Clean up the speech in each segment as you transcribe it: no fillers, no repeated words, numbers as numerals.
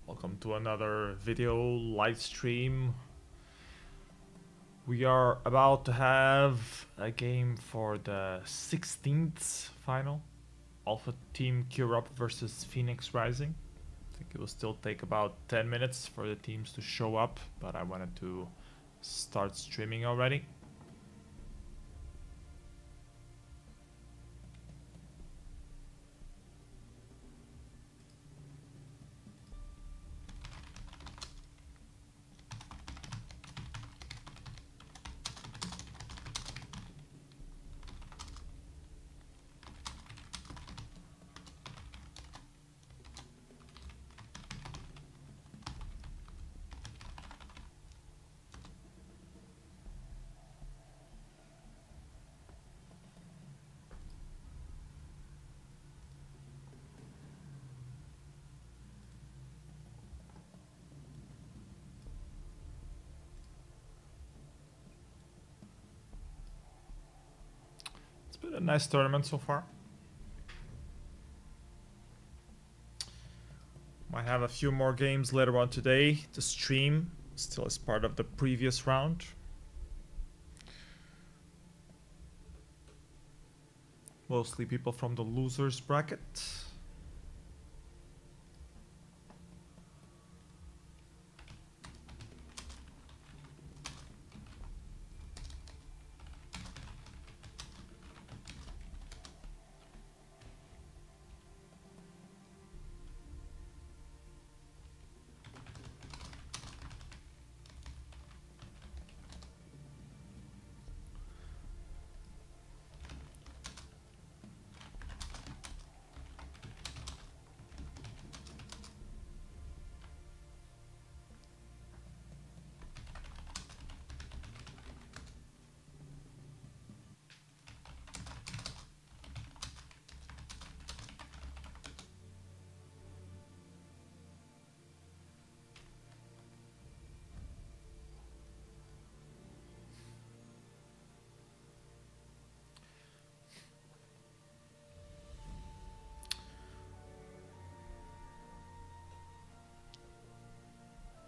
Welcome to another video live stream. We are about to have a game for the 16th final. AlphaCureTeamUp versus Fenix Rising. I think it will still take about 10 minutes for the teams to show up, but I wanted to start streaming already. It's been a nice tournament so far. Might have a few more games later on today. The stream still is part of the previous round. Mostly people from the losers bracket.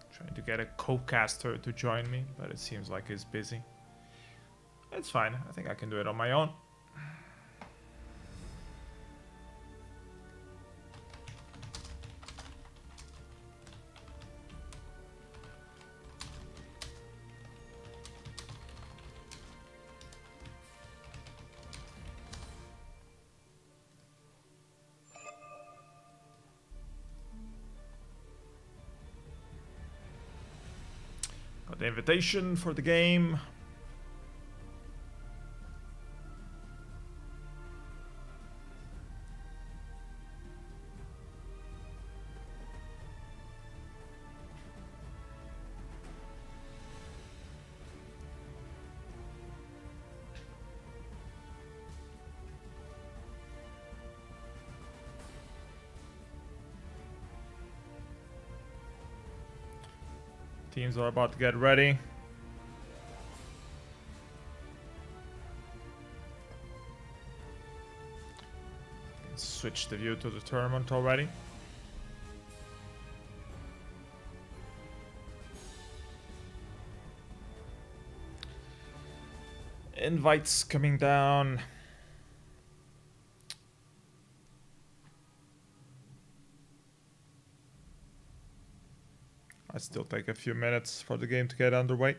Trying to get a co-caster to join me, but it seems like he's busy. It's fine. I think I can do it on my own. Got the invitation for the game. Teams are about to get ready. Switch the view to the tournament already. Invites coming down. I still take a few minutes for the game to get underway.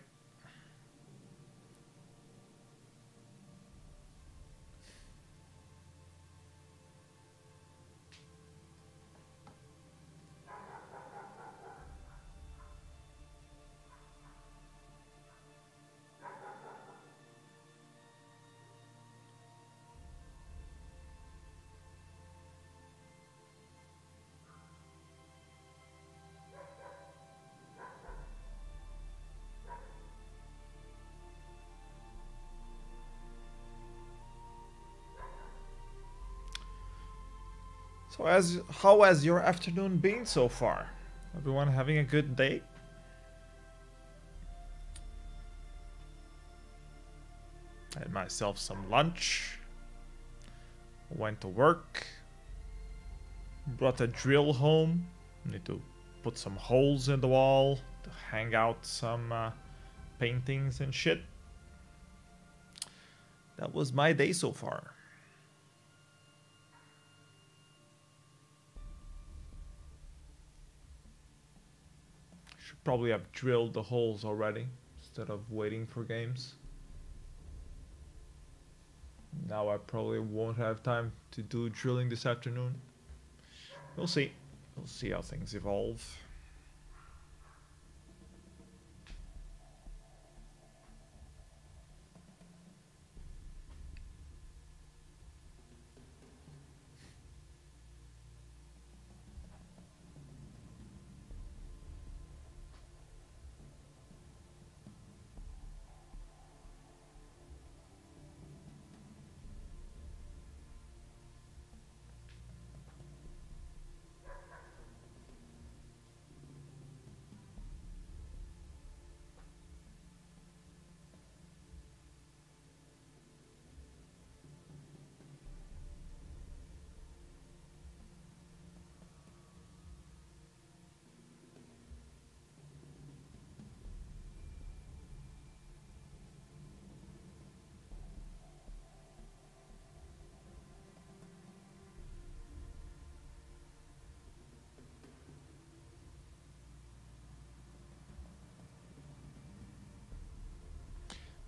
So how has your afternoon been so far? Everyone having a good day? I had myself some lunch. Went to work. Brought a drill home. Need to put some holes in the wall to hang out some paintings and shit. That was my day so far. Should probably have drilled the holes already instead of waiting for games. Now I probably won't have time to do drilling this afternoon. We'll see. We'll see how things evolve.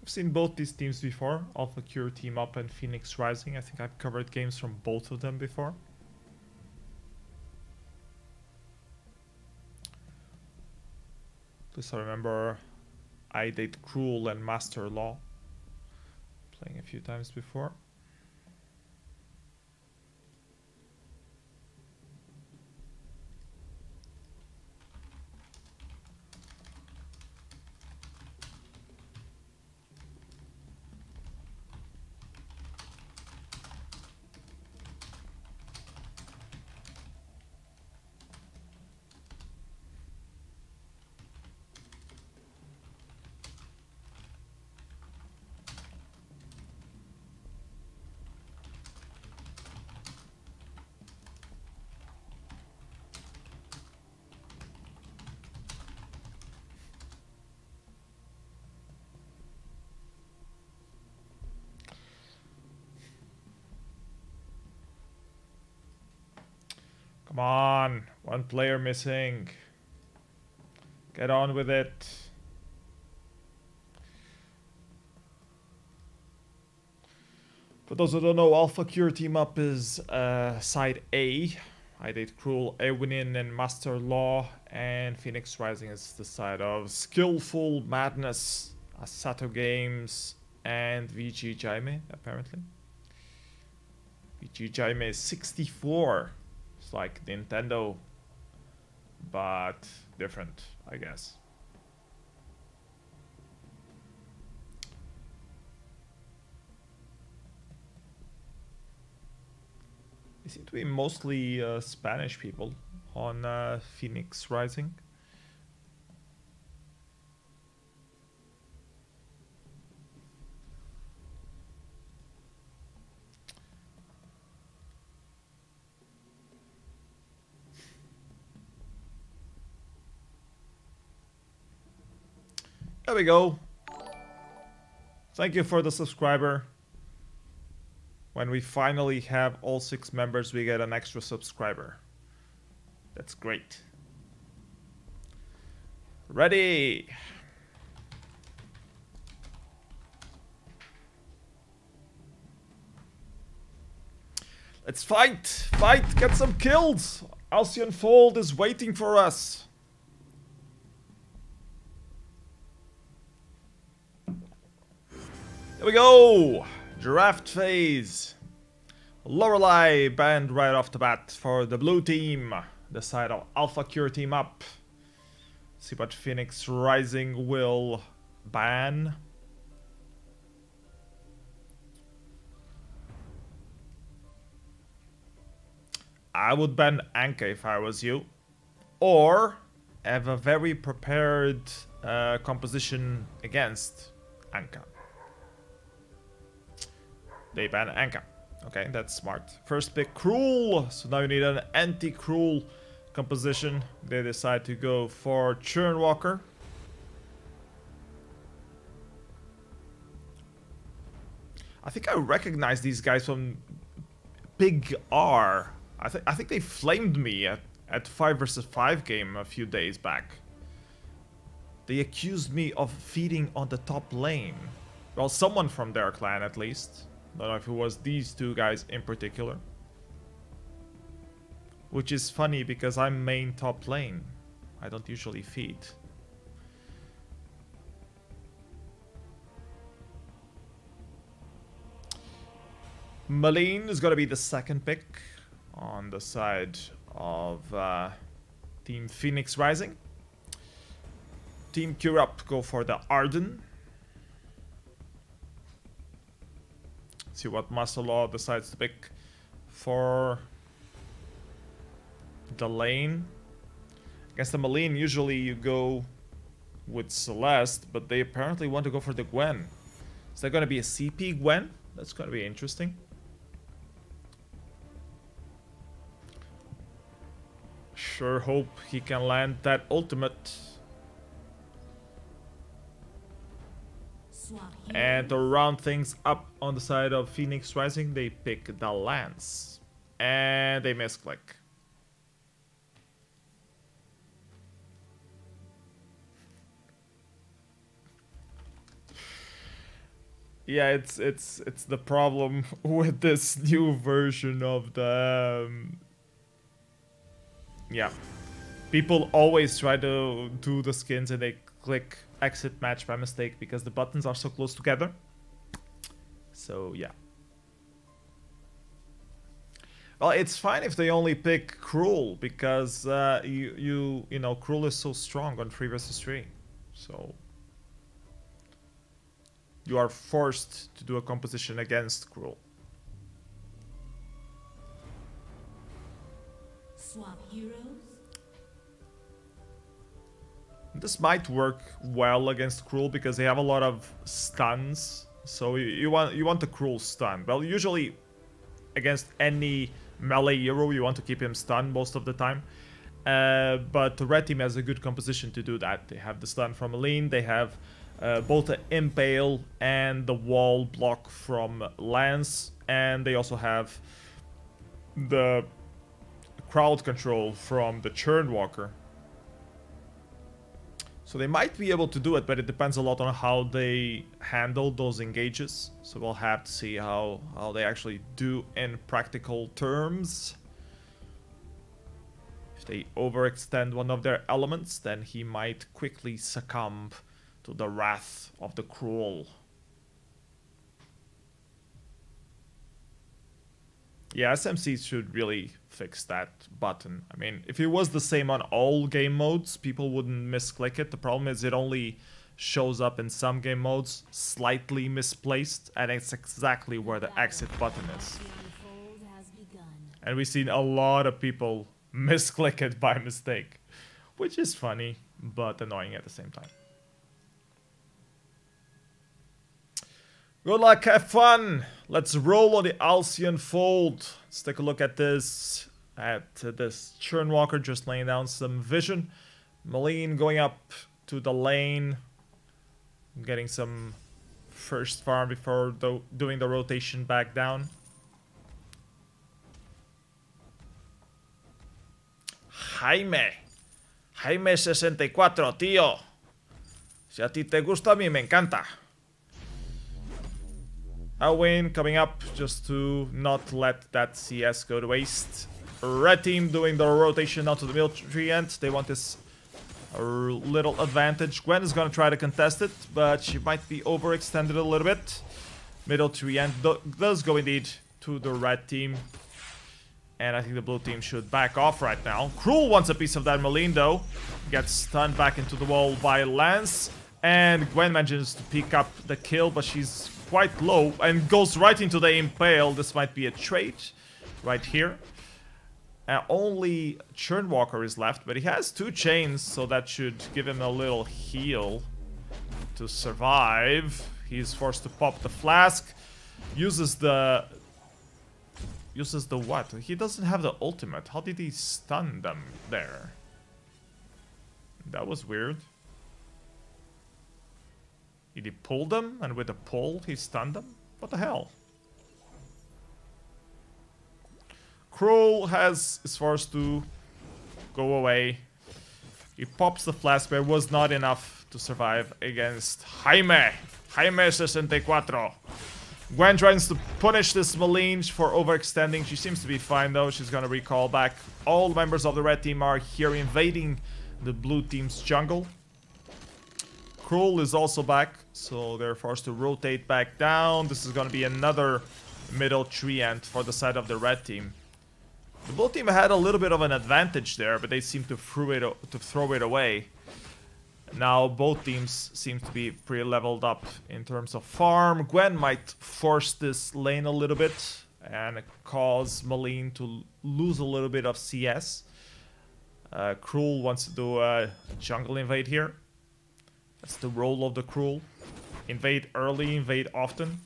I've seen both these teams before, AlphaCureTeamUp and Fenix Rising. I think I've covered games from both of them before. Plus I remember I Date Cruel and Master Law playing a few times before. Come on, one player missing. Get on with it. For those who don't know, AlphaCureTeamUp is side A. I Date Cruel, Ewinin, and Master Law, and Fenix Rising is the side of Skillful Madness, Asato Games, and VG Jaime, apparently. VG Jaime is 64. It's like Nintendo, but different, I guess. They seem to be mostly Spanish people on Fenix Rising. There we go. Thank you for the subscriber. When we finally have all 6 members, we get an extra subscriber. That's great. Ready. Let's fight. Fight. Get some kills. Alcyon Fold is waiting for us. There we go! Draft phase. Lorelei banned right off the bat for the blue team. The side of AlphaCureTeamUp. See what Fenix Rising will ban. I would ban Anka if I was you. Or have a very prepared composition against Anka. They ban Anka. Okay, that's smart. First pick, Cruel. So now you need an anti-Cruel composition. They decide to go for Churnwalker. I think I recognize these guys from Big R. I think they flamed me at 5 versus 5 game a few days back. They accused me of feeding on the top lane. Well, someone from their clan at least. Don't know if it was these two guys in particular. Which is funny because I'm main top lane. I don't usually feed. Malene is going to be the second pick on the side of Team Phoenix Rising. Team CureUp go for the Arden. See what Muscle decides to pick for the lane. Against the Malene, usually you go with Celeste, but they apparently want to go for the Gwen. Is that going to be a CP Gwen? That's going to be interesting. Sure hope he can land that ultimate. And to round things up on the side of Phoenix Rising, they pick the Lance. And they misclick. Yeah, it's the problem with this new version of the yeah. People always try to do the skins and they click exit match by mistake because the buttons are so close together. So yeah. Well, it's fine if they only pick Cruel because you know Cruel is so strong on 3 versus 3. So you are forced to do a composition against Cruel. Swap heroes. This might work well against Cruel because they have a lot of stuns. So you want the Cruel stun. Well, usually against any melee hero you want to keep him stunned most of the time. But the red team has a good composition to do that. They have the stun from Malene. They have both the Impale and the wall block from Lance. And they also have the crowd control from the Churnwalker. So they might be able to do it, but it depends a lot on how they handle those engages. So we'll have to see how they actually do in practical terms. If they overextend one of their elements, then he might quickly succumb to the wrath of the Cruel. Yeah, SMC should really fix that button. I mean, if it was the same on all game modes, people wouldn't misclick it. The problem is it only shows up in some game modes, slightly misplaced, and it's exactly where the exit button is. And we've seen a lot of people misclick it by mistake, which is funny, but annoying at the same time. Good luck, have fun! Let's roll on the Alcyon Fold. Let's take a look at this. This Churnwalker just laying down some vision. Malene going up to the lane. Getting some first farm before doing the rotation back down. Jaime 64, tío. Si a ti te gusta, a mí me encanta. Alwyn coming up just to not let that CS go to waste. Red team doing the rotation onto the military end. They want this little advantage. Gwen is going to try to contest it, but she might be overextended a little bit. Middle tree end does go indeed to the red team. And I think the blue team should back off right now. Cruel wants a piece of that Malene though. Gets stunned back into the wall by Lance. And Gwen manages to pick up the kill, but she's quite low and goes right into the Impale. This might be a trade right here. Only Churnwalker is left, but he has 2 chains, so that should give him a little heal to survive. He's forced to pop the flask. Uses the uses the what? He doesn't have the ultimate. How did he stun them there? That was weird. Did he pull them? And with a pull, he stunned them? What the hell? Cruel is forced to go away. He pops the flash, but it was not enough to survive against Jaime. Jaime 64. Gwen tries to punish this Maline for overextending. She seems to be fine though. She's gonna recall back. All members of the red team are here invading the blue team's jungle. Cruel is also back, so they're forced to rotate back down. This is gonna be another middle tree ant for the side of the red team. The blue team had a little bit of an advantage there, but they seem to throw it away. Now both teams seem to be pretty leveled up in terms of farm. Gwen might force this lane a little bit and cause Maline to lose a little bit of CS. Cruel wants to do a jungle invade here. That's the role of the Cruel. Invade early, invade often.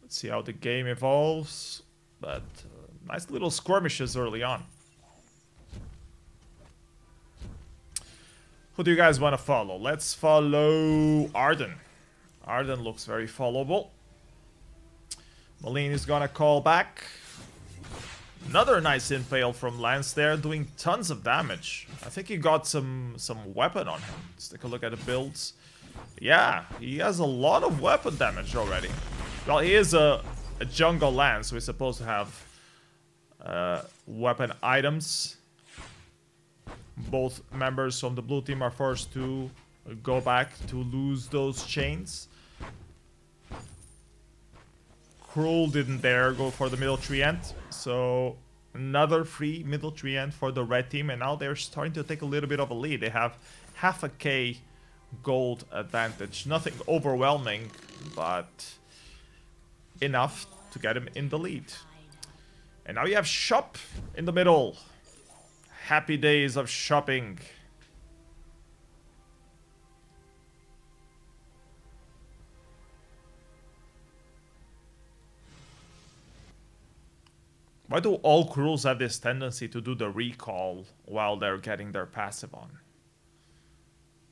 Let's see how the game evolves, but nice little skirmishes early on. Who do you guys want to follow? Let's follow Arden. Arden looks very followable. Maline is gonna call back. Another nice impale from Lance there, doing tons of damage. I think he got some weapon on him. Let's take a look at the builds. Yeah, he has a lot of weapon damage already. Well, he is a jungle Lance, so he's supposed to have weapon items. Both members from the blue team are forced to go back to lose those chains. Cruel didn't dare go for the middle tree ant, so another free middle tree ant for the red team, and now they're starting to take a little bit of a lead. They have half a K gold advantage. Nothing overwhelming, but enough to get him in the lead. And now you have shop in the middle. Happy days of shopping. Why do all Cruels have this tendency to do the recall while they're getting their passive on?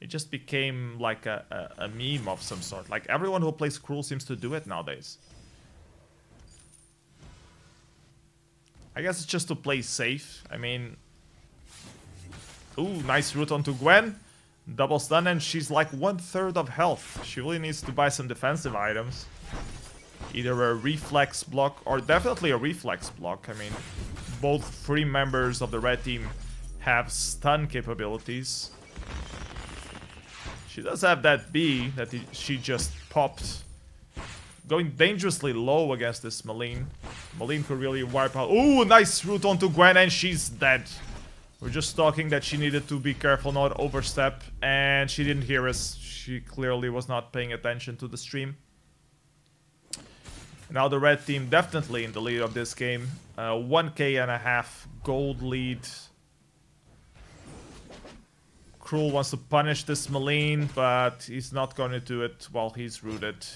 It just became like a meme of some sort. Like everyone who plays Cruel seems to do it nowadays. I guess it's just to play safe. I mean... Ooh, nice root onto Gwen. Double stun, and she's like 1/3 of health. She really needs to buy some defensive items. Either a reflex block, or definitely a reflex block. I mean, both three members of the red team have stun capabilities. She does have that B that she just popped. Going dangerously low against this Maline. Maline could really wipe out. Ooh, nice root onto Gwen, and she's dead. We're just talking that she needed to be careful not overstep, and she didn't hear us. She clearly was not paying attention to the stream. Now the red team definitely in the lead of this game. 1K.5 gold lead. Cruel wants to punish this Maline, but he's not going to do it while he's rooted.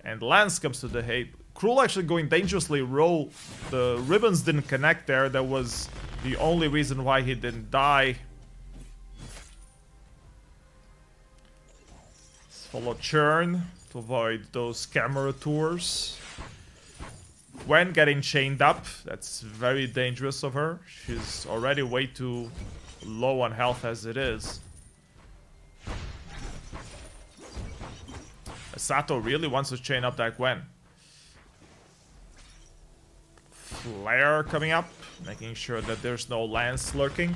And Lance comes to the hate. Cruel actually going dangerously low. The ribbons didn't connect there. That was the only reason why he didn't die. Let's follow Churn to avoid those camera tours. Gwen getting chained up. That's very dangerous of her. She's already way too low on health as it is. Sato really wants to chain up that Gwen. Flare coming up, making sure that there's no Lance lurking.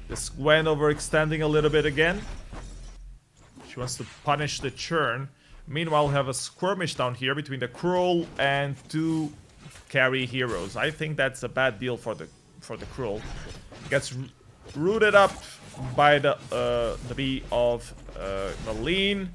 This Gwen overextending a little bit again. She wants to punish the Churn. Meanwhile, we have a skirmish down here between the Cruel and two carry heroes. I think that's a bad deal for the Cruel. Gets rooted up by the B of Maline.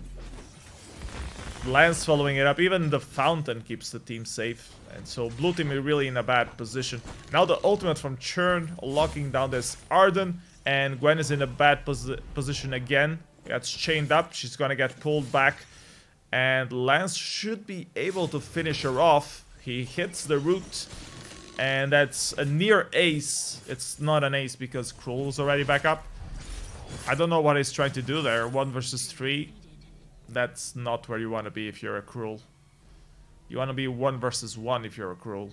Lance following it up. Even the fountain keeps the team safe. And so blue team is really in a bad position. Now the ultimate from Churn locking down this Arden. And Gwen is in a bad position again. Gets chained up. She's gonna get pulled back And Lance should be able to finish her off. He hits the root, and that's a near ace. It's not an ace because Krull's already back up. I don't know what he's trying to do there. 1 versus 3. That's not where you want to be if you're a Krull. You want to be 1 versus 1 if you're a Krull.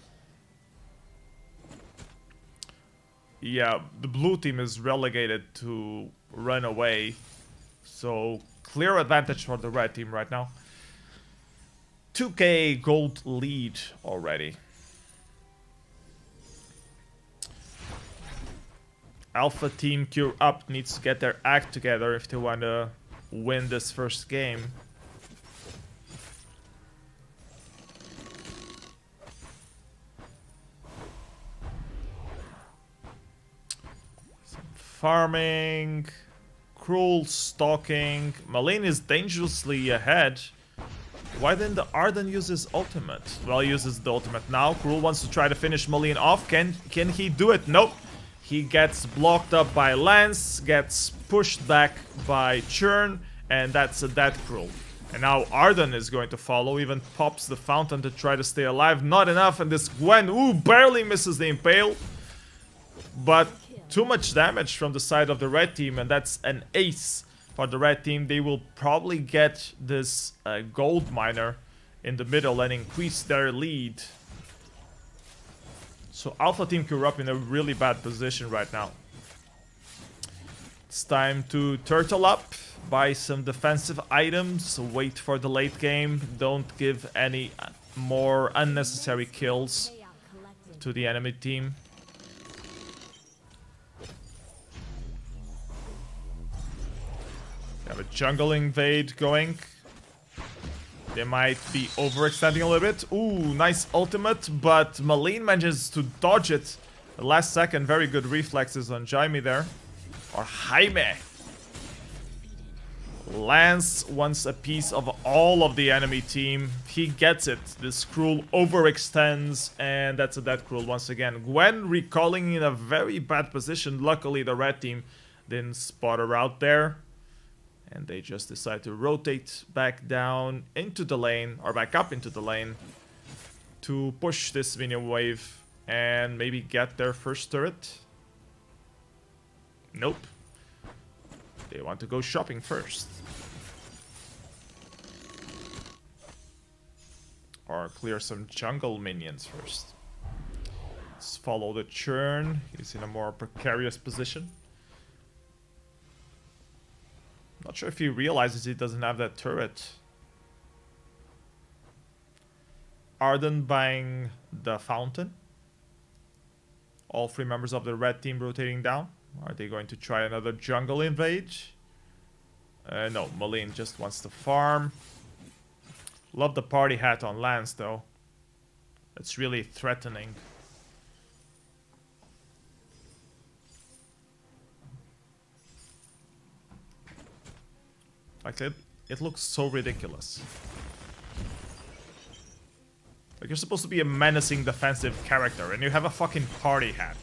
Yeah, the blue team is relegated to run away. So, clear advantage for the red team right now. 2k gold lead already. Alpha Team CureUp needs to get their act together if they want to win this first game. Some farming. Krull stalking. Malene is dangerously ahead. Why didn't the Arden use his ultimate? Well, he uses the ultimate now. Krull wants to try to finish Malene off. Can he do it? Nope. He gets blocked up by Lance, gets pushed back by Churn, and that's a dead Krull. And now Arden is going to follow, even pops the fountain to try to stay alive. Not enough, and this Gwen, ooh, barely misses the Impale. But too much damage from the side of the red team, and that's an ace for the red team. They will probably get this gold miner in the middle and increase their lead. So Alpha Team CureUp in a really bad position right now. It's time to turtle up, buy some defensive items, wait for the late game. Don't give any more unnecessary kills to the enemy team. We have a jungle invade going. They might be overextending a little bit. Ooh, nice ultimate, but Malene manages to dodge it. The last second, very good reflexes on Jaime there. Or Jaime. Lance wants a piece of all of the enemy team. He gets it. This Krull overextends, and that's a dead Krull once again. Gwen recalling in a very bad position. Luckily, the red team didn't spot her out there. And they just decide to rotate back down into the lane, or back up into the lane, to push this minion wave and maybe get their first turret. Nope. They want to go shopping first. Or clear some jungle minions first. Let's follow the Churn. He's in a more precarious position. Not sure if he realizes he doesn't have that turret. Arden buying the fountain. All 3 members of the red team rotating down. Are they going to try another jungle invade? No, Malene just wants to farm. Love the party hat on Lance though. It's really threatening. Like it looks so ridiculous. Like you're supposed to be a menacing defensive character and you have a fucking party hat.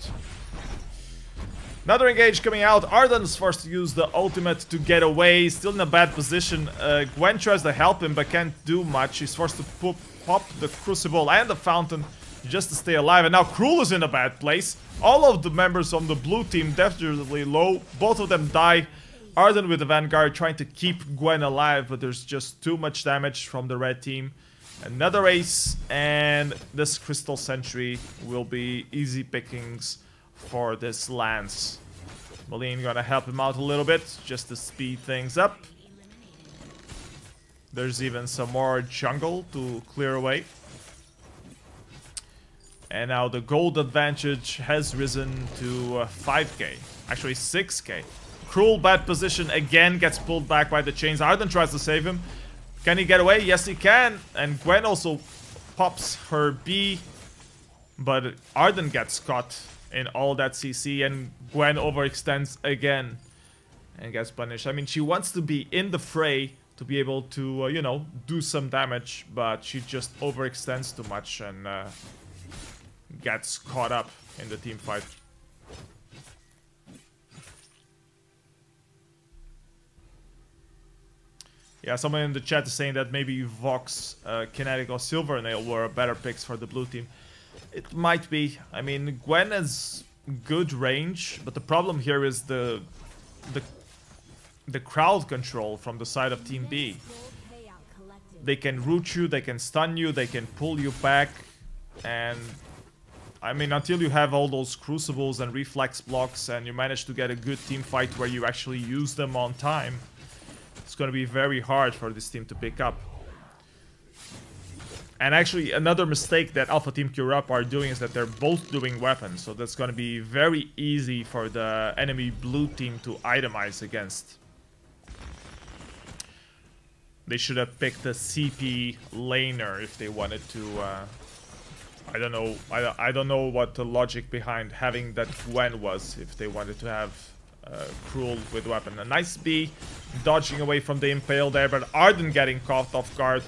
Another engage coming out. Arden's forced to use the ultimate to get away. Still in a bad position. Gwen tries to help him but can't do much. He's forced to pop the Crucible and the Fountain just to stay alive. And now Krull is in a bad place. All of the members on the blue team definitely low. Both of them die. Arden with the Vanguard trying to keep Gwen alive, but there's just too much damage from the red team. Another ace, and this Crystal Sentry will be easy pickings for this Lance. Malene gonna help him out a little bit, just to speed things up. There's even some more jungle to clear away. And now the gold advantage has risen to 5k, actually 6k. Krull, bad position again, gets pulled back by the chains. Arden tries to save him. Can he get away? Yes, he can. And Gwen also pops her B. But Arden gets caught in all that CC. And Gwen overextends again. And gets punished. I mean, she wants to be in the fray to be able to, you know, do some damage. But she just overextends too much and gets caught up in the team fight. Yeah, someone in the chat is saying that maybe Vox, Kinetic, or Silvernail were better picks for the blue team. It might be. I mean, Gwen has good range, but the problem here is the crowd control from the side of Team B. They can root you, they can stun you, they can pull you back, and I mean, until you have all those crucibles and reflex blocks and you manage to get a good team fight where you actually use them on time, it's going to be very hard for this team to pick up. And actually, another mistake that AlphaCureTeamUp are doing is that they're both doing weapons, so that's going to be very easy for the enemy blue team to itemize against. They should have picked a CP laner if they wanted to. I don't know. I don't know what the logic behind having that Gwen was. If they wanted to have Cruel with weapon. A nice B, dodging away from the impale there, but Arden getting caught off guard.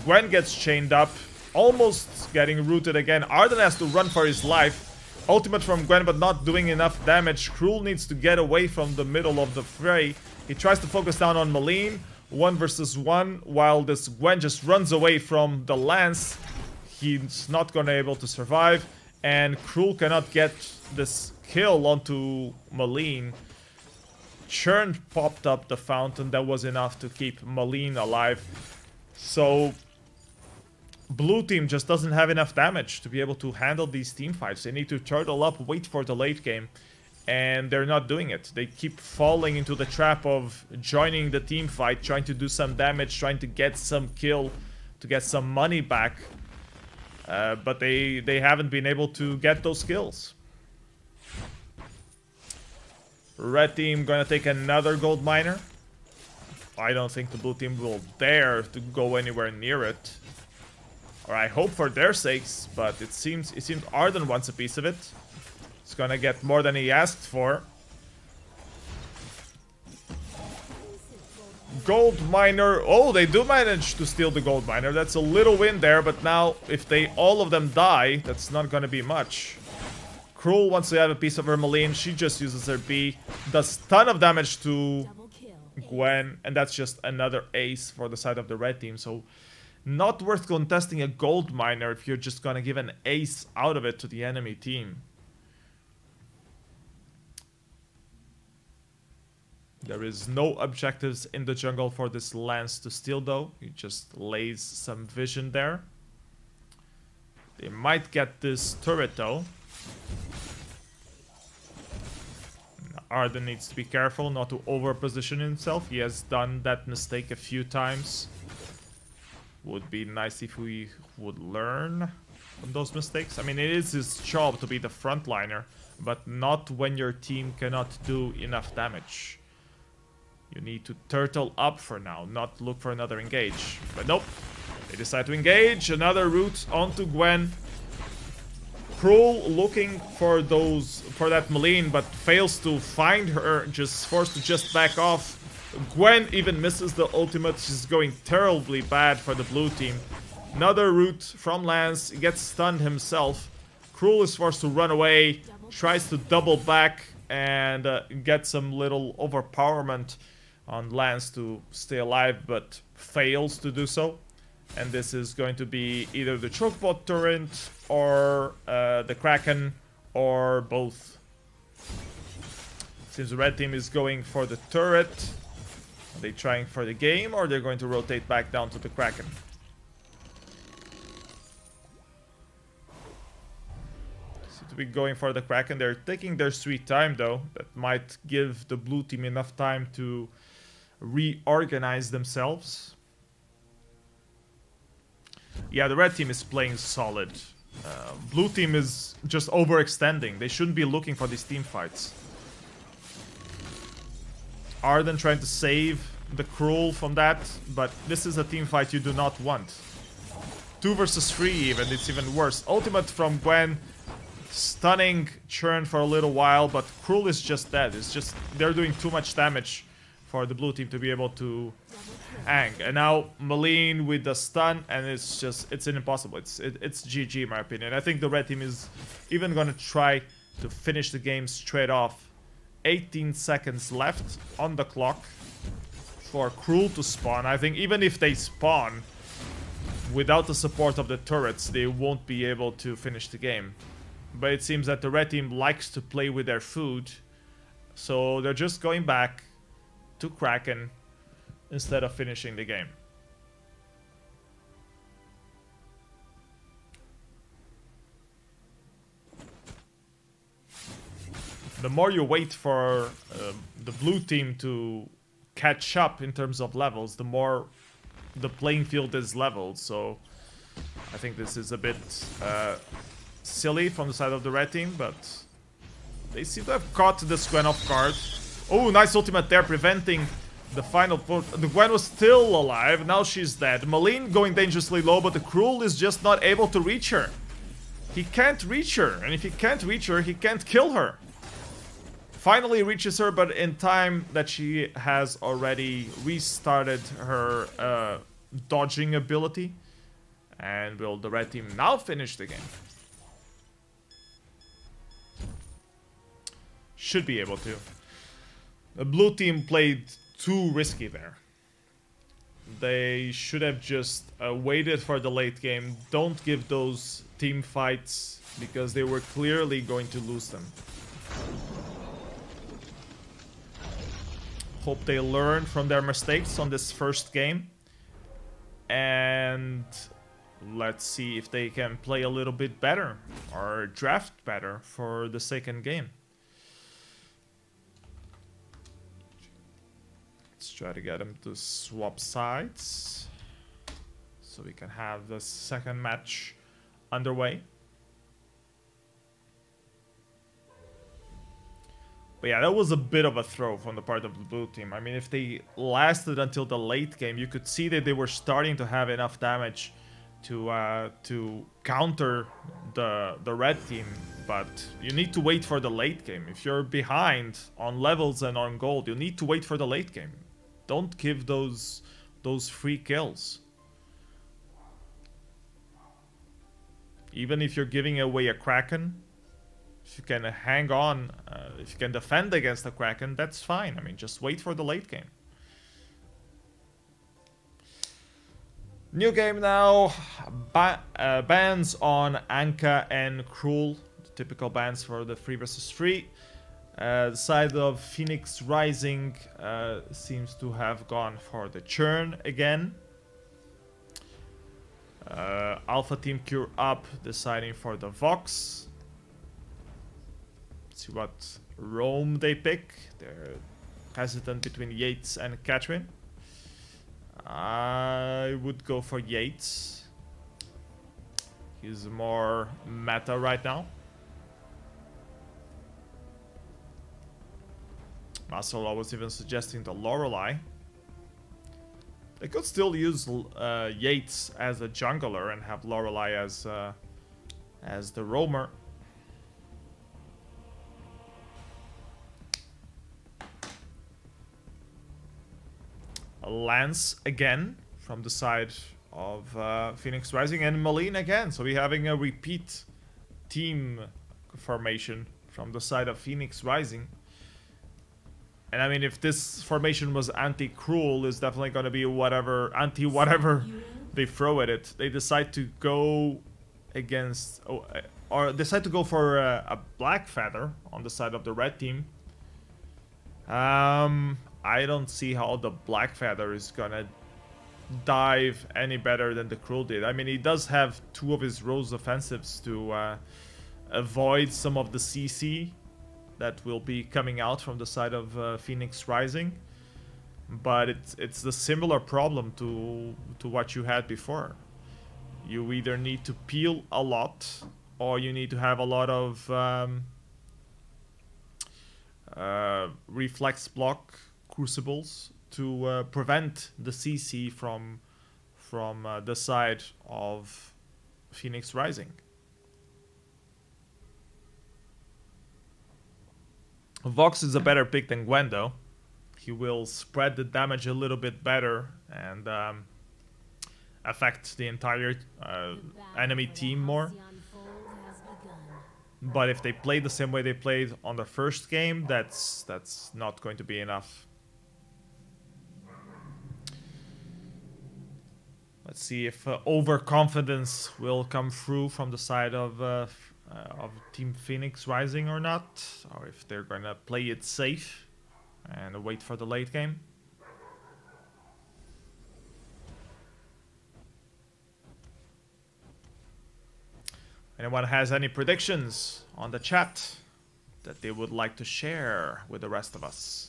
Gwen gets chained up, almost getting rooted again. Arden has to run for his life. Ultimate from Gwen, but not doing enough damage. Cruel needs to get away from the middle of the fray. He tries to focus down on Malene. 1 versus 1, while this Gwen just runs away from the lance. He's not gonna be able to survive, and Cruel cannot get this kill onto Malene. Churn popped up the fountain. That was enough to keep Malene alive. So blue team just doesn't have enough damage to be able to handle these team fights. They need to turtle up, wait for the late game, and they're not doing it. They keep falling into the trap of joining the team fight, trying to do some damage, trying to get some kill, to get some money back. But they haven't been able to get those kills. Red team gonna take another gold miner. I don't think the blue team will dare to go anywhere near it. Or I hope for their sakes, but it seems Arden wants a piece of it. He's gonna get more than he asked for. Gold miner. Oh, they do manage to steal the gold miner. That's a little win there, but now if all of them die, that's not gonna be much. Cruel wants to have a piece of her Malene. She just uses her B, does ton of damage to Gwen, and that's just another ace for the side of the red team. So not worth contesting a gold miner if you're just gonna give an ace out of it to the enemy team. There is no objectives in the jungle for this Lance to steal though. He just lays some vision there. They might get this turret though. Arden needs to be careful not to over-position himself. He has done that mistake a few times. Would be nice if we would learn from those mistakes. I mean, it is his job to be the frontliner, but not when your team cannot do enough damage. You need to turtle up for now, not look for another engage. But nope, they decide to engage. Another route onto Gwen. Cruel looking for that Malene, but fails to find her, just forced to just back off. Gwen even misses the ultimate. She's going terribly bad for the blue team. Another route from Lance, he gets stunned himself. Cruel is forced to run away, tries to double back and get some little overpowerment on Lance to stay alive, but fails to do so. And this is going to be either the Chokebot turret or the Kraken, or both. Since the red team is going for the turret, are they trying for the game, or they're going to rotate back down to the Kraken? Seem to be going for the Kraken. They're taking their sweet time though. That might give the blue team enough time to reorganize themselves. Yeah, the red team is playing solid. Blue team is just overextending. They shouldn't be looking for these team fights. Arden trying to save the Cruel from that, but this is a team fight you do not want. 2 versus 3 even, it's even worse. Ultimate from Gwen, stunning Churn for a little while, but Cruel is just dead. It's just, they're doing too much damage for the blue team to be able to hang. And now Malene with the stun, and it's just, it's impossible. It's GG in my opinion. I think the red team is even gonna try to finish the game straight off. 18 seconds left on the clock for Cruel to spawn. I think even if they spawn, without the support of the turrets, they won't be able to finish the game. But it seems that the red team likes to play with their food, so they're just going back to Kraken instead of finishing the game. The more you wait for the blue team to catch up in terms of levels, the more the playing field is leveled. So I think this is a bit silly from the side of the red team, but they seem to have caught the Gwen off guard. Oh, nice ultimate there, preventing the final put. The Gwen was still alive, now she's dead. Malene going dangerously low, but the Cruel is just not able to reach her. He can't reach her, and if he can't reach her, he can't kill her. Finally reaches her, but in time that she has already restarted her dodging ability. And will the red team now finish the game? Should be able to. The blue team played too risky there. They should have just waited for the late game. Don't give those team fights, because they were clearly going to lose them. Hope they learn from their mistakes on this first game. And let's see if they can play a little bit better or draft better for the second game. Let's try to get them to swap sides so we can have the second match underway. But yeah, that was a bit of a throw from the part of the blue team. I mean, if they lasted until the late game, you could see that they were starting to have enough damage to counter the red team. But you need to wait for the late game. If you're behind on levels and on gold, you need to wait for the late game. Don't give those free kills. Even if you're giving away a Kraken, if you can hang on, if you can defend against the Kraken, that's fine. I mean, just wait for the late game. New game now. Bans on Anka and Cruel. The typical bans for the 3 vs 3. The side of Fenix Rising seems to have gone for the churn again. AlphaCureTeamUp deciding for the Vox. See what roam they pick. They're hesitant between Yates and Catherine. I would go for Yates. He's more meta right now. Marcelo was even suggesting the Lorelei. They could still use Yates as a jungler and have Lorelei as the roamer. Lance again from the side of Fenix Rising, and Malene again. So we're having a repeat team formation from the side of Fenix Rising. And I mean, if this formation was anti-Cruel, it's definitely going to be whatever, anti-whatever they throw at it. They decide to go against, or decide to go for a Black Feather on the side of the red team. I don't see how the Black Feather is gonna dive any better than the Cruel did. I mean, he does have 2 of his Rose offensives to avoid some of the CC that will be coming out from the side of Fenix Rising. But it's the similar problem to what you had before. You either need to peel a lot, or you need to have a lot of reflex block crucibles to prevent the CC from the side of Fenix Rising. Vox is a better pick than Gwen though. He will spread the damage a little bit better and affect the entire enemy team more. But if they play the same way they played on the first game, that's not going to be enough. Let's see if overconfidence will come through from the side of Team Phoenix Rising or not, or if they're gonna play it safe and wait for the late game. Anyone has any predictions on the chat that they would like to share with the rest of us?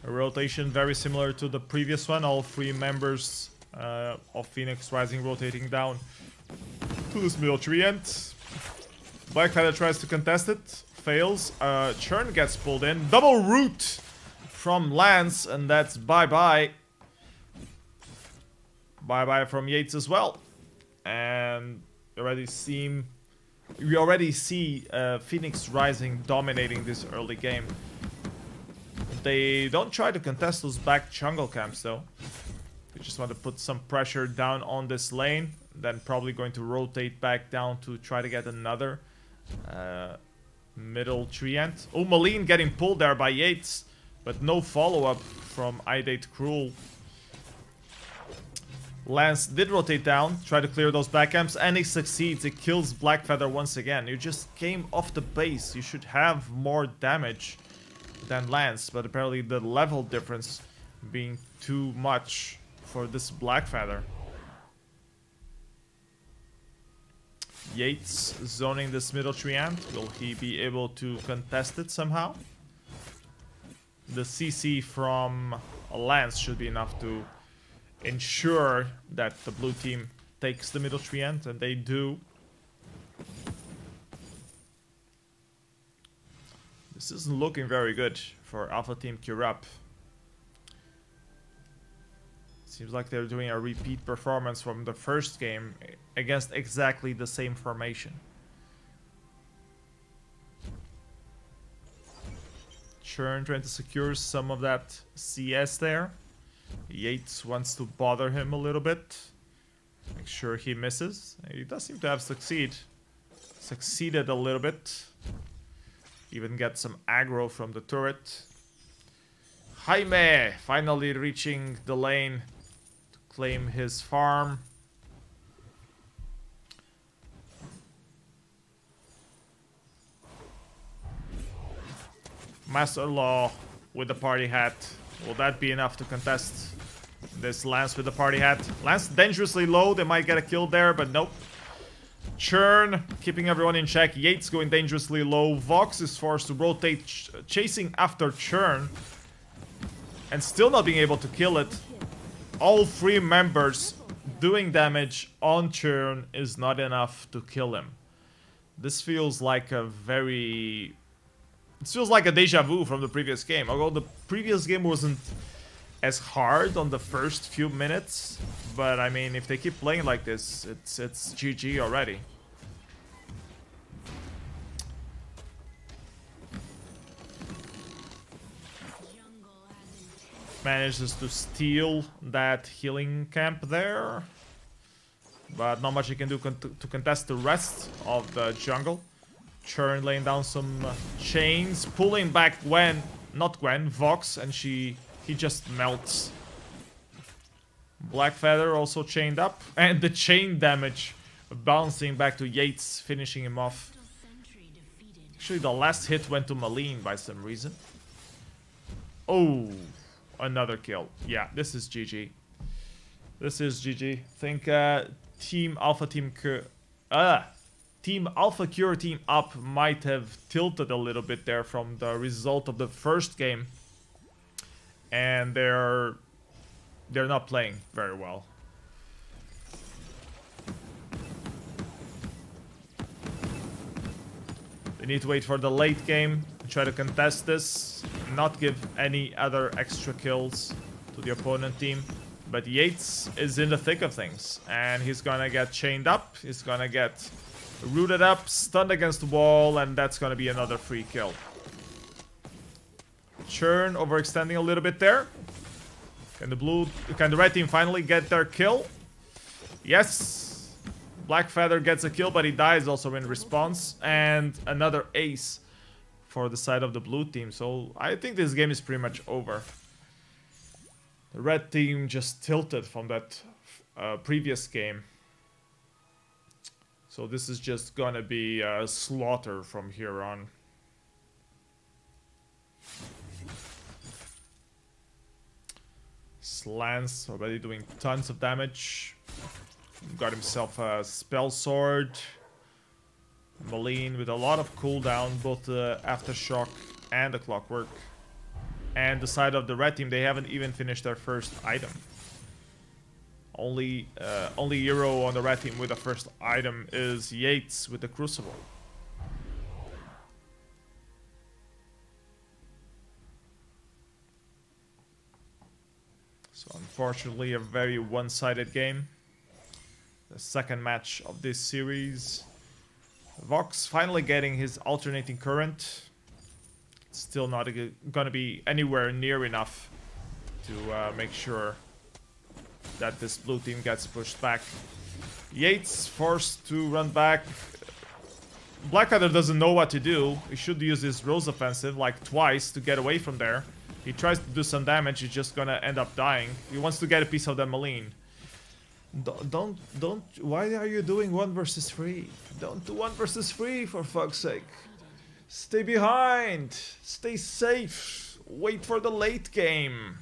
A rotation very similar to the previous one. All three members of Phoenix Rising rotating down to this middle tree end. Blackfeather tries to contest it, fails. Churn gets pulled in. Double root from Lance, and that's bye-bye. Bye-bye from Yates as well. And we already see Phoenix Rising dominating this early game. They don't try to contest those back jungle camps though. They just want to put some pressure down on this lane. Then probably going to rotate back down to try to get another middle tree end. Oh, Maleen getting pulled there by Yates. But no follow-up from Idate Cruel. Lance did rotate down, try to clear those back camps, and he succeeds. It kills Blackfeather once again. You just came off the base. You should have more damage than Lance, but apparently the level difference being too much for this Blackfeather. Yates zoning this middle tree end. Will he be able to contest it somehow? The CC from Lance should be enough to ensure that the blue team takes the middle tree end, and they do. This isn't looking very good for AlphaCureTeamUp. Seems like they're doing a repeat performance from the first game against exactly the same formation. Churn trying to secure some of that CS there. Yates wants to bother him a little bit. Make sure he misses. He does seem to have succeeded a little bit. Even get some aggro from the turret. Jaime finally reaching the lane to claim his farm. Master Law with the party hat. Will that be enough to contest this Lance with the party hat? Lance dangerously low. They might get a kill there, but nope. Churn keeping everyone in check. Yates going dangerously low. Vox is forced to rotate, chasing after Churn, and still not being able to kill it. All three members doing damage on Churn is not enough to kill him. This feels like a very... It feels like a deja vu from the previous game. Although the previous game wasn't as hard on the first few minutes, but I mean, if they keep playing like this, it's GG already. Manages to steal that healing camp there, but not much he can do to contest the rest of the jungle. Churn laying down some chains, pulling back Vox, and he just melts. Blackfeather also chained up, and the chain damage bouncing back to Yates, finishing him off. Actually, the last hit went to Maleen by some reason. Oh, another kill. Yeah, this is GG. This is GG. I think Team AlphaCureTeamUp might have tilted a little bit there from the result of the first game, and they're not playing very well. They need to wait for the late game to try to contest this, not give any other extra kills to the opponent team. But Yates is in the thick of things, and he's gonna get chained up, he's gonna get rooted up, stunned against the wall, and that's gonna be another free kill. Churn overextending a little bit there. Can the red team finally get their kill? Yes. Black Feather gets a kill, but he dies also in response. And another ace for the side of the blue team. So I think this game is pretty much over. The red team just tilted from that previous game. So this is just gonna be a slaughter from here on. Lance already doing tons of damage. Got himself a spell sword. Maline with a lot of cooldown, both the aftershock and the clockwork. And the side of the red team, they haven't even finished their first item. Only hero on the red team with the first item is Yates with the crucible. So unfortunately a very one-sided game. The second match of this series. Vox finally getting his alternating current. Still not gonna be anywhere near enough to make sure that this blue team gets pushed back. Yates forced to run back. Blackadder doesn't know what to do. He should use his Rose offensive like twice to get away from there. He tries to do some damage, he's just gonna end up dying. He wants to get a piece of that Maline. Don't, why are you doing 1 versus 3? Don't do 1 versus 3 for fuck's sake. Stay behind, stay safe, wait for the late game.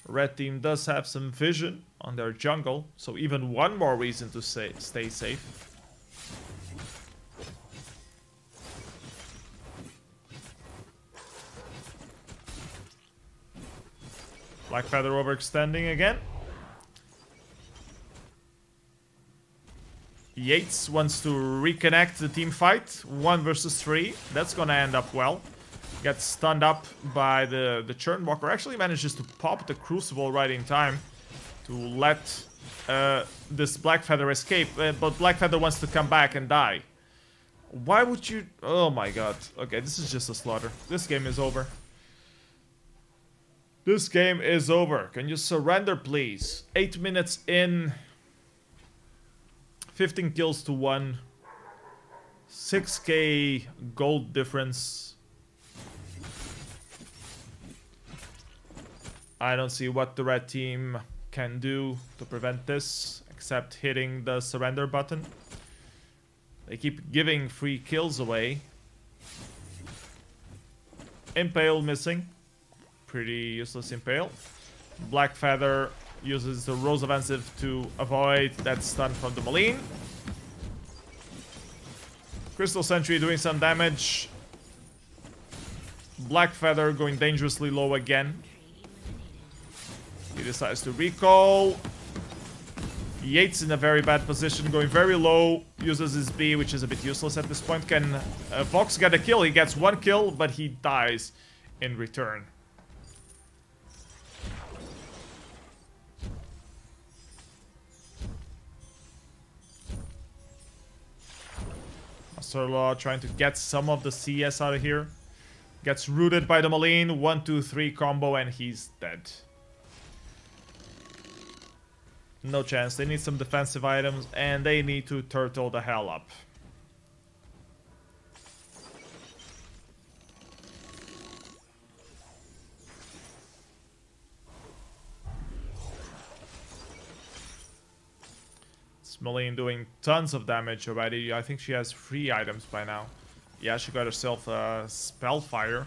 Red team does have some vision on their jungle, so even one more reason to stay safe. Black Feather overextending again. Yates wants to reconnect the team fight. 1 versus 3. That's gonna end up well. Gets stunned up by the Churnwalker. Actually manages to pop the Crucible right in time to let this Black Feather escape. But Black Feather wants to come back and die. Why would you... Oh my god. Okay, this is just a slaughter. This game is over. This game is over. Can you surrender, please? 8 minutes in. 15 kills to 1. 6k gold difference. I don't see what the red team can do to prevent this, except hitting the surrender button. They keep giving free kills away. Impale missing. Pretty useless Impale. Black Feather uses the Rose Offensive to avoid that stun from the Maline. Crystal Sentry doing some damage. Black Feather going dangerously low again. He decides to recall. Yates in a very bad position, going very low. Uses his B, which is a bit useless at this point. Can Vox get a kill? He gets 1 kill, but he dies in return. Masterlaw trying to get some of the CS out of here. Gets rooted by the Maline. 1, 2, 3 combo, and he's dead. No chance. They need some defensive items, and they need to turtle the hell up. Maline doing tons of damage already. I think she has 3 items by now. Yeah, she got herself a Spellfire.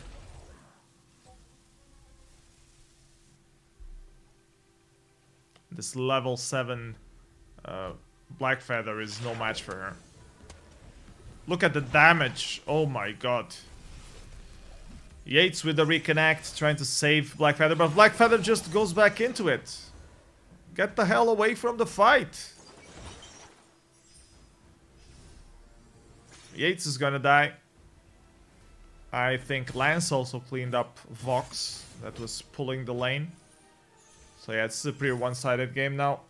This level 7 Black Feather is no match for her. Look at the damage. Oh my god. Yates with the reconnect, trying to save Black Feather, but Black Feather just goes back into it. Get the hell away from the fight. Yates is gonna die. I think Lance also cleaned up Vox that was pulling the lane. So yeah, it's a pretty one-sided game now.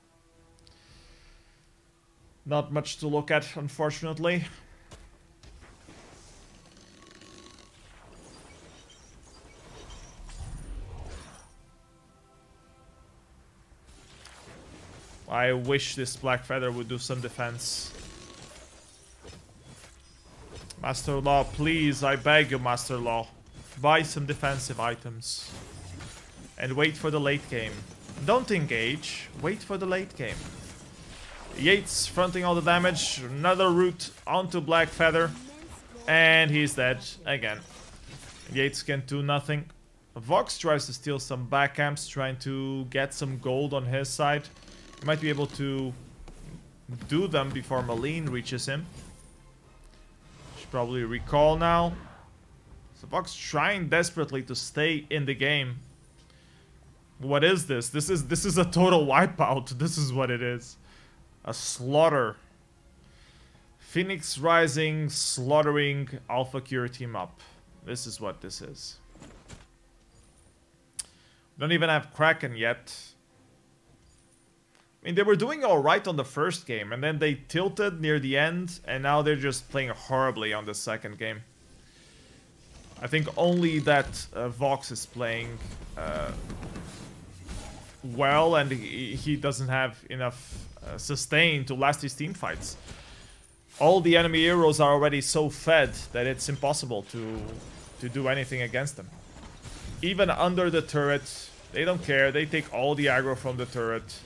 Not much to look at, unfortunately. I wish this Black Feather would do some defense. Master Law, please, I beg you, Master Law. Buy some defensive items. And wait for the late game. Don't engage, wait for the late game. Yates fronting all the damage. Another root onto Black Feather. And he's dead again. Yates can do nothing. Vox tries to steal some back camps, trying to get some gold on his side. He might be able to do them before Malene reaches him. Should probably recall now. So Vox trying desperately to stay in the game. What is this? This is a total wipeout. This is what it is. A slaughter. Fenix Rising slaughtering AlphaCureTeamUp. This is what this is. Don't even have Kraken yet. I mean, they were doing alright on the first game, and then they tilted near the end, and now they're just playing horribly on the second game. I think only that Vox is playing well, and he doesn't have enough sustain to last his team fights. All the enemy heroes are already so fed that it's impossible to do anything against them. Even under the turret, they don't care. They take all the aggro from the turret.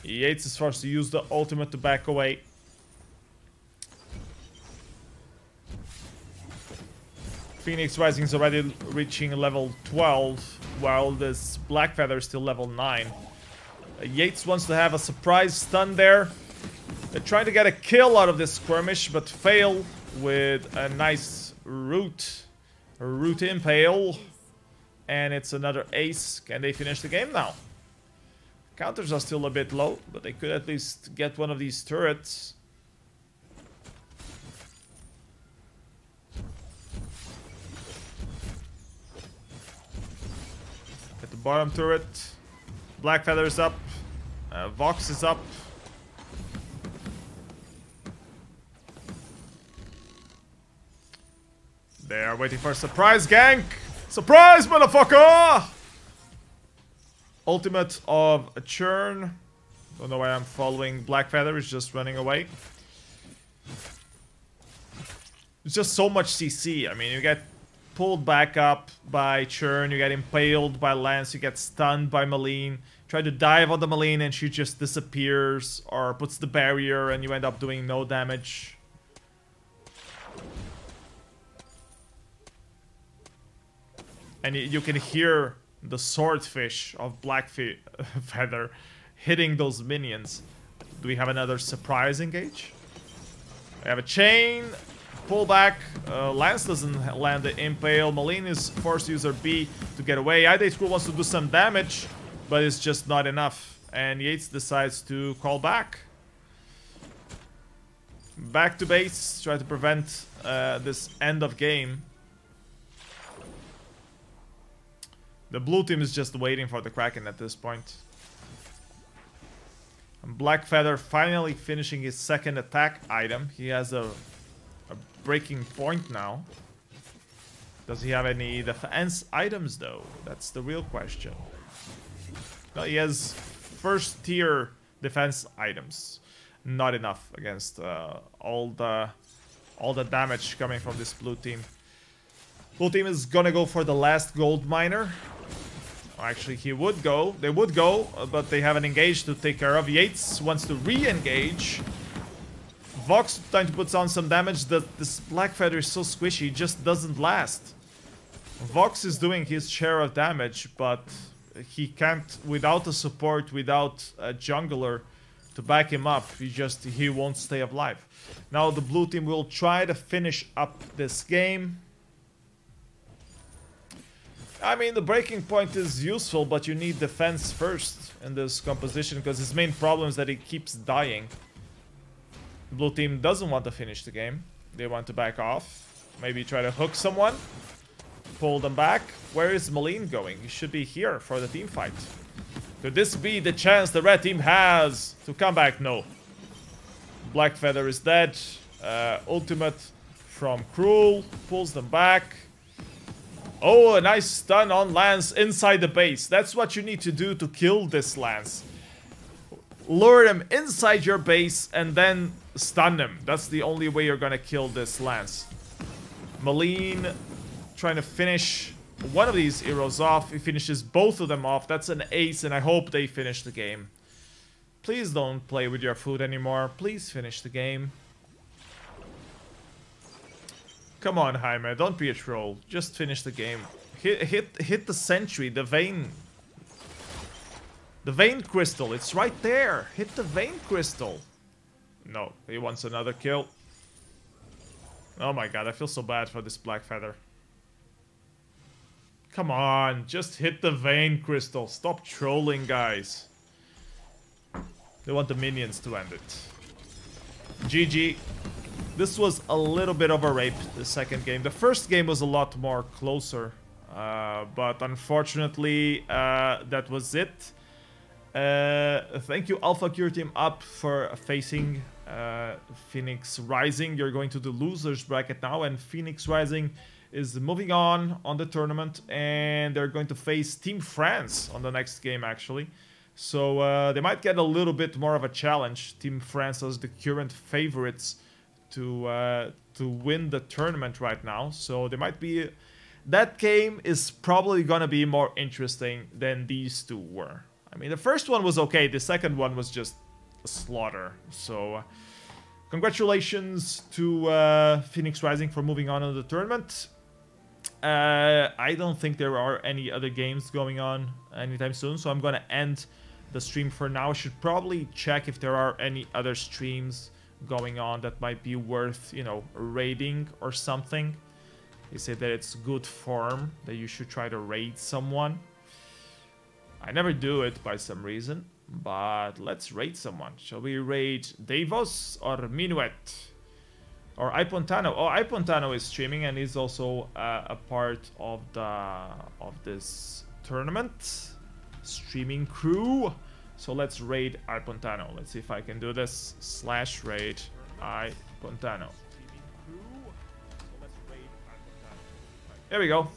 Yates is forced to use the ultimate to back away. Fenix Rising is already reaching level 12, while this Black Feather is still level 9. Yates wants to have a surprise stun there. They're trying to get a kill out of this skirmish, but fail with a nice root impale. And it's another ace. Can they finish the game now? Counters are still a bit low, but they could at least get one of these turrets. At the bottom turret, Black Feather is up, Vox is up. They are waiting for a surprise gank! Surprise, motherfucker! Ultimate of a churn. Don't know why I'm following Black Feather, he's just running away. It's just so much CC. I mean, you get pulled back up by Churn, you get impaled by Lance, you get stunned by Malene. Try to dive on the Malene and she just disappears or puts the barrier and you end up doing no damage. And you can hear the swordfish of Black Feather hitting those minions. Do we have another surprise engage? We have a chain. Pull back. Lance doesn't land the impale. Malene is forced to use her B to get away. ID Screw wants to do some damage, but it's just not enough. And Yates decides to call back. Back to base. Try to prevent this end of game. The blue team is just waiting for the Kraken at this point. And Black Feather finally finishing his second attack item. He has a breaking point now. Does he have any defense items though? That's the real question. No, he has first tier defense items. Not enough against all the damage coming from this blue team. Blue team is gonna go for the last gold miner. Actually, they would go, but they haven't engaged to take care of. Yates wants to re-engage. Vox trying to put on some damage. This Black Feather is so squishy, it just doesn't last. Vox is doing his share of damage, but he can't, without a support, without a jungler to back him up, he won't stay alive. Now the blue team will try to finish up this game. I mean, the breaking point is useful, but you need defense first in this composition, because his main problem is that he keeps dying. The blue team doesn't want to finish the game. They want to back off. Maybe try to hook someone. Pull them back. Where is Malene going? He should be here for the team fight. Could this be the chance the red team has to come back? No. Black Feather is dead. Ultimate from Cruel. Pulls them back. Oh, a nice stun on Lance inside the base. That's what you need to do to kill this Lance. Lure him inside your base and then stun him. That's the only way you're gonna kill this Lance. Maline trying to finish one of these heroes off. He finishes both of them off. That's an ace, and I hope they finish the game. Please don't play with your food anymore. Please finish the game. Come on, Jaime. Don't be a troll. Just finish the game. Hit the sentry, the vein. The vein crystal. It's right there. Hit the vein crystal. No, he wants another kill. Oh my god, I feel so bad for this Black Feather. Come on, just hit the vein crystal. Stop trolling, guys. They want the minions to end it. GG. This was a little bit of a rape, the second game. The first game was a lot more closer. But unfortunately, that was it. Thank you, AlphaCureTeamUp, for facing Fenix Rising. You're going to the losers bracket now, and Fenix Rising is moving on the tournament, and they're going to face Team France on the next game, actually. So they might get a little bit more of a challenge. Team France is the current favorites to win the tournament right now. So they might be... That game is probably gonna be more interesting than these two were. I mean, the first one was okay. The second one was just a slaughter. So congratulations to Fenix Rising for moving on in the tournament. I don't think there are any other games going on anytime soon, so I'm gonna end the stream for now. I should probably check if there are any other streams going on that might be worth, you know, raiding or something. They say that it's good form, that you should try to raid someone. I never do it by some reason, but let's raid someone. Shall we raid Davos or Minuet? Or Ipontano? Oh, Ipontano is streaming and is also a part of this tournament streaming crew. So let's raid Ipontano. Let's see if I can do this. /raid Ipontano. There we go.